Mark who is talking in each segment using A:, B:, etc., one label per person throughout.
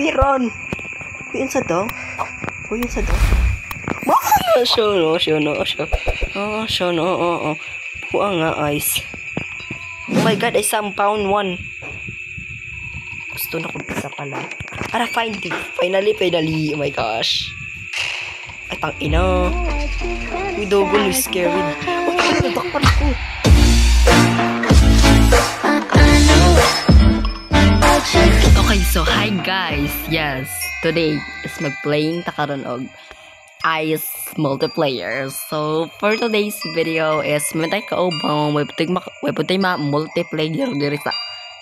A: Ron. Uy, yun sa daw. Uy, yun sa daw. Puwa nga, ice. Oh my god, I found one. Gusto na ko isa pala. Ara, finally. Oh my gosh. Ay, tang ina. Uy, dogon, scary. Oh, natakpan ko. Okay, so hi guys. Yes, today is magplaying takaron og Ice multiplayer. So for today's video is matay kaubang may putay multiplayer diri sa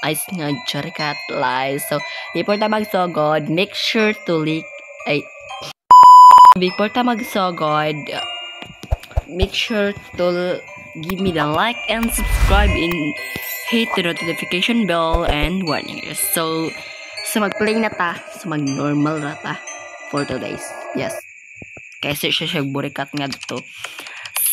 A: Ice nga Jericat Live. So before ta magsugod, make sure to make sure to give me the like and subscribe and hit the notification bell and warnings. So magplay na ta, mag-normal na ta for today's. Yes. Kasi siya burikat nga dito.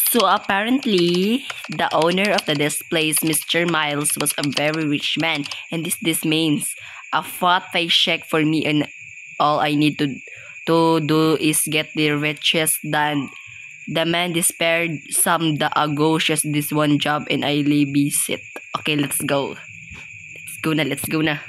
A: So apparently, the owner of this place, Mr. Miles, was a very rich man. And this means a fat paycheck for me, and all I need to do is get the richest than the man despaired some the ago just this one job and I babysit. Okay, let's go. Let's go na.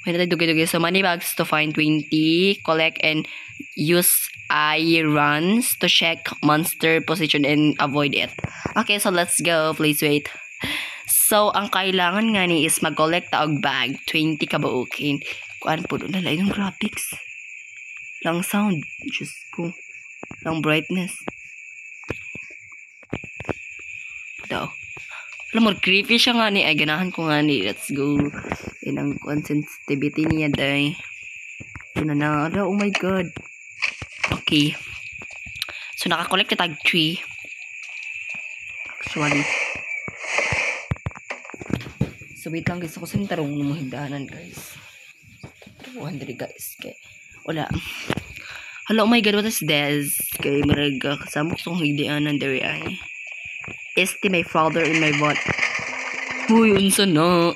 A: Wait, so money bags to find 20, collect and use eye runs to check monster position and avoid it. Okay, so let's go. Please wait. So, ang kailangan nga ni is mag-collect og bag. 20 ka ba okay? Kuan po doon nalay ng graphics. Lang sound. Diyos ko. Lang brightness. Daw. Alam mo, creepy siya nga ni. Ay, ganahan ko nga ni. Let's go. And ang sensitivity niya, day. Yun na. Oh my god. Okay. So, nakakolect na tag 3. Actually. So, wait lang guys. Ako sa tarong ng mga higdanan, guys. 200, guys. Okay. Wala. Hello, oh my god. What is this? Okay, maraga. Kasama ko sa higdanan, there ay. My father in my butt. Huy, unsa na.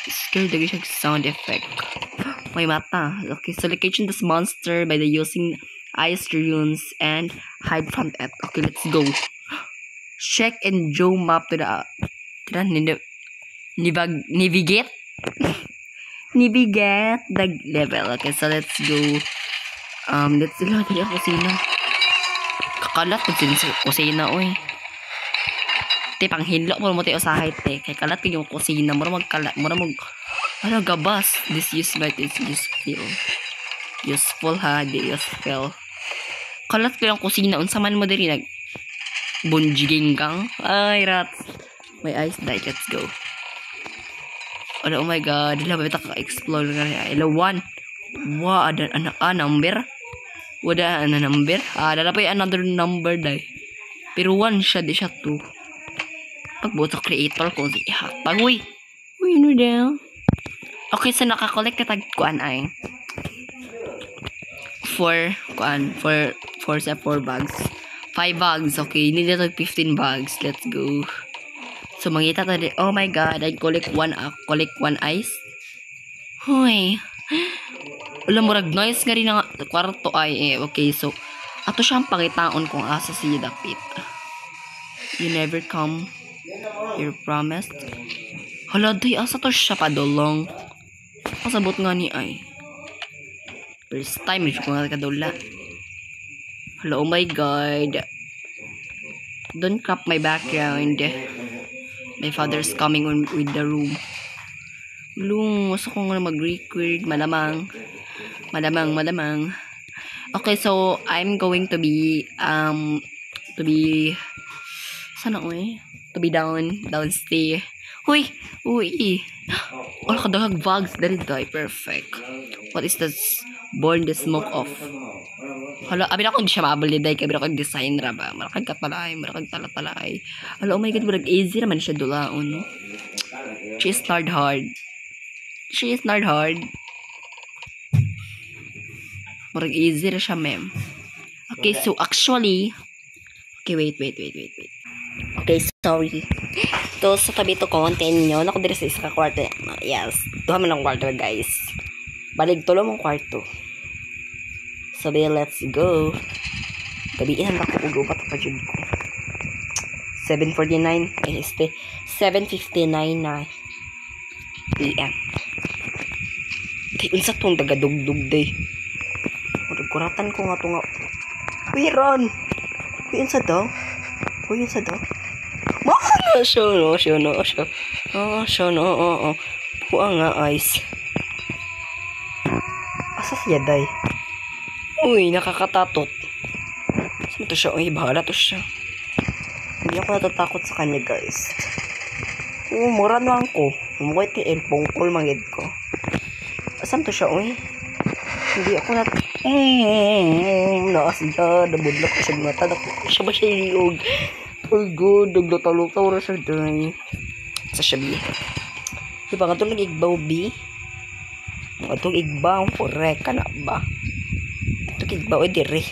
A: Scared lagi siya sound effect. May mata. Okay, so location this monster by the using ice runes and hide from it. Okay, let's go. Check and zoom map to the navigate the level. Okay, so let's go. Let's go dali ako kusina. Kakalat ko sa kusina, oy. Te pang hinlo mo tayo usahay te kay kalat yung kusina mo magkalat mo ano gabas this use but is useful ha di useful kalat ko yung kusina unsa man mo diri nag bunjiging kang ay rats may ice die. Let's go. Oh my god dila ba ka explore nga ila 1 wa ada number wala ana number dala pa another number dai pero 1 siya di siya 2 pagbuto creator ko si pagoy. Uy, no daw. Okay, so naka-collect ka tag kuan ay. 4 bags. 5 bags. Okay, need to 15 bags. Let's go. So mangita ta di. Oh my god, I collect one ice. Hoy. Wala murag noise nga rin nga kwarto ay okay, so ato siyang pangitaon kung asa si dapit. You never come. You're promised. Hala, day, asa to siya padulong. Pasabot nga ni ay. First time, medyo ko nga kadula. Hala, oh my god. Don't crop my background. My father's coming with the room. Lung, gusto ko nga mag-record. Malamang. Okay, so, I'm going to be, sana ko to be downstay. Uy. Wala ka dahag bags dari die. Perfect. What is this? Burn the smoke off. Hala, abi na ko di siya maabali day kay ako design ra ba. Marakag katalay, marakag talatalay. Hala, oh my god, murag easy naman siya dulaon, no. She is not hard. Murag easy ra siya, ma'am. Okay, so actually, okay, wait. Okay, sorry. To sa tabi to content nyo. Naku, dire sa isa ka kwarto. Yes. Duha man ang kwarto, guys. Balik tulo mong kwarto. Sabi, let's go. Gabihan ako ugubat pa dyan ko. 7:49. 7:59 na PM. Di, unsa tong tagadugdug day. Kuratan ko nga to nga. Uy, Ron! Uy, unsa daw? Mahal siya, no. Puwa nga, ice. Asa siya, day? Uy, nakakatatot. Saan to siya? Uy, bahala to siya. Hindi ako natatakot sa kanya, guys. Mura lang ko. Umuwit kay pungkol mangid ko. Saan to siya, uy? Hindi ako naasiya. Nabudlak ko siya mata. Siya ba siya iliog? Oh god, naglatalo-taw na siya, day. Sa siya, B. Diba nga itong nag-igbaw, B? Itong igbaw, correct ka na ba? Itong igbaw, dire.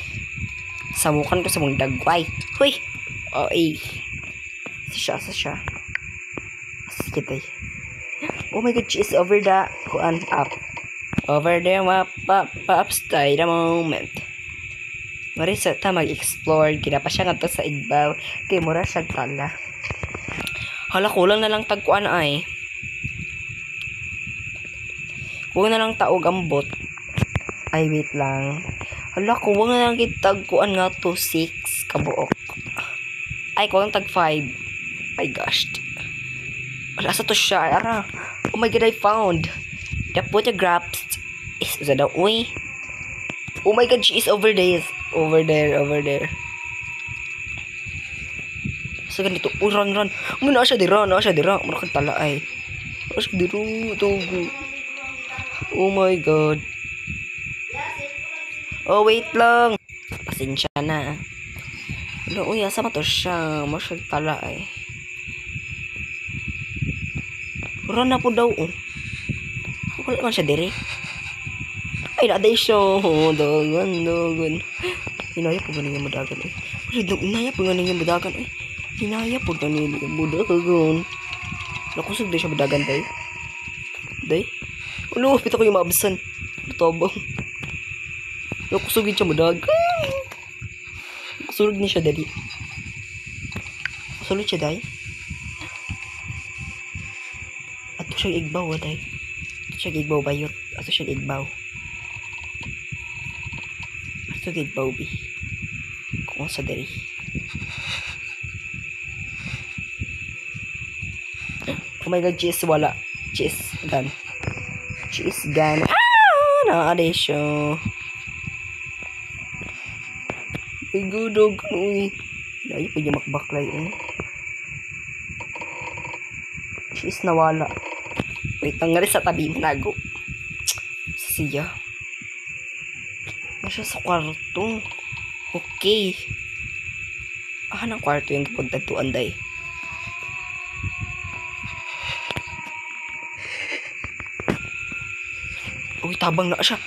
A: Samukan ko sa mong dagway. Huy! Oy. Sa siya. Sige, day. Oh my god, she is over the up. Over there, pa-upstay the moment. Marisa ta mag-explore. Ginapa siya nga to sa igbaw. Kay mura siya tala. Hala, kulang na lang tagkuan ay. Huwag na lang taog ang bot. Ay, wait lang. Hala, huwag na lang kitagkuan nga to 6 kabuok. Ay, kulang tag 5. My gosh. Wala sa to siya. Ara. Oh my god, I found. The photographs is that the way. Oh my god, she is over there. Over there. So ganito. Oh, run. Muna siya dira. Muna kang tala ay. Siya dira. Tugo. Oh my god. Oh, wait lang. Pasensya na. Ano, uy, asa to siya? Muna siya tala ay. Run na po daw, oh. Wala man siya diri. Ay, naaday siya. Oh, dagan. Hinaya po ganin yung madagan, eh. Hinaya po ganin yung madagan, eh. Nakusog din siya madagan, day. Ulo, pita ko yung maabsan. Tabang. Nakusogin siya madagan. Nakusurog niya siya, dali. Sulit siya, day. Ato siya igbaw, day. Ato siya igbaw bayot. Ato siya igbaw. Ato siya igbaw, bi. Kung sa dari. Oh my god, cheese wala. Cheese gun. Naaday siya. Ay, gudog. Uy. Ay, pwede makbaklay, eh. Cheese nawala. Wait, ang nga sa tabi mo nago. Siya. Masya sa kwarto. Okay. Ng kwarto yung pagtatuan, day. Uy, tabang na siya.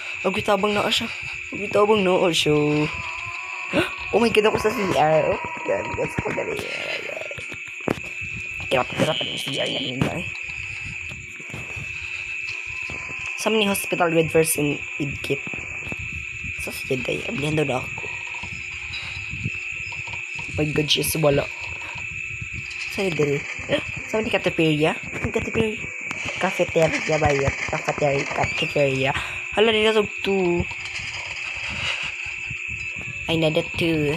A: Oh my god, ako sa CR. Oh my god, that's so dali. Kira pa yung CR niya nila, eh. Sa many hospital with first in Idkip. Sa siya, ablihan daw na ako. Oh my god, she's wala. Saan yung dali? Sa many cafeteria? Cafeteria ba yun? Cafeteria. Hala, nila sa 2. Ay, nada 2.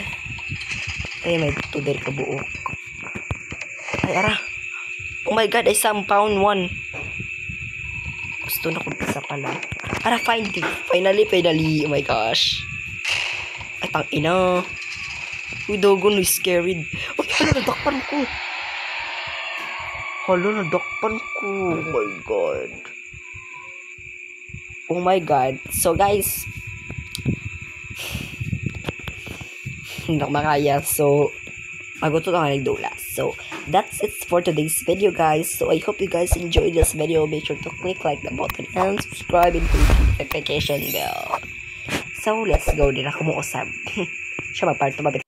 A: Ay, may 2 dahil kabuok. Ay, ara. Oh my god, I found 1. Gusto na kong isa pala. Ara, finally. Oh my gosh. Ay, tang ina. Uy, dogon, uy, scared. Uy, nadakpan ko. Oh my god. So, guys. Hindi ako makaya. So, magutot ako nagdula. So, that's it for today's video, guys. So, I hope you guys enjoyed this video. Make sure to click like the button and subscribe and click the notification bell. So, let's go. Din ako mo usab. Siya magparto.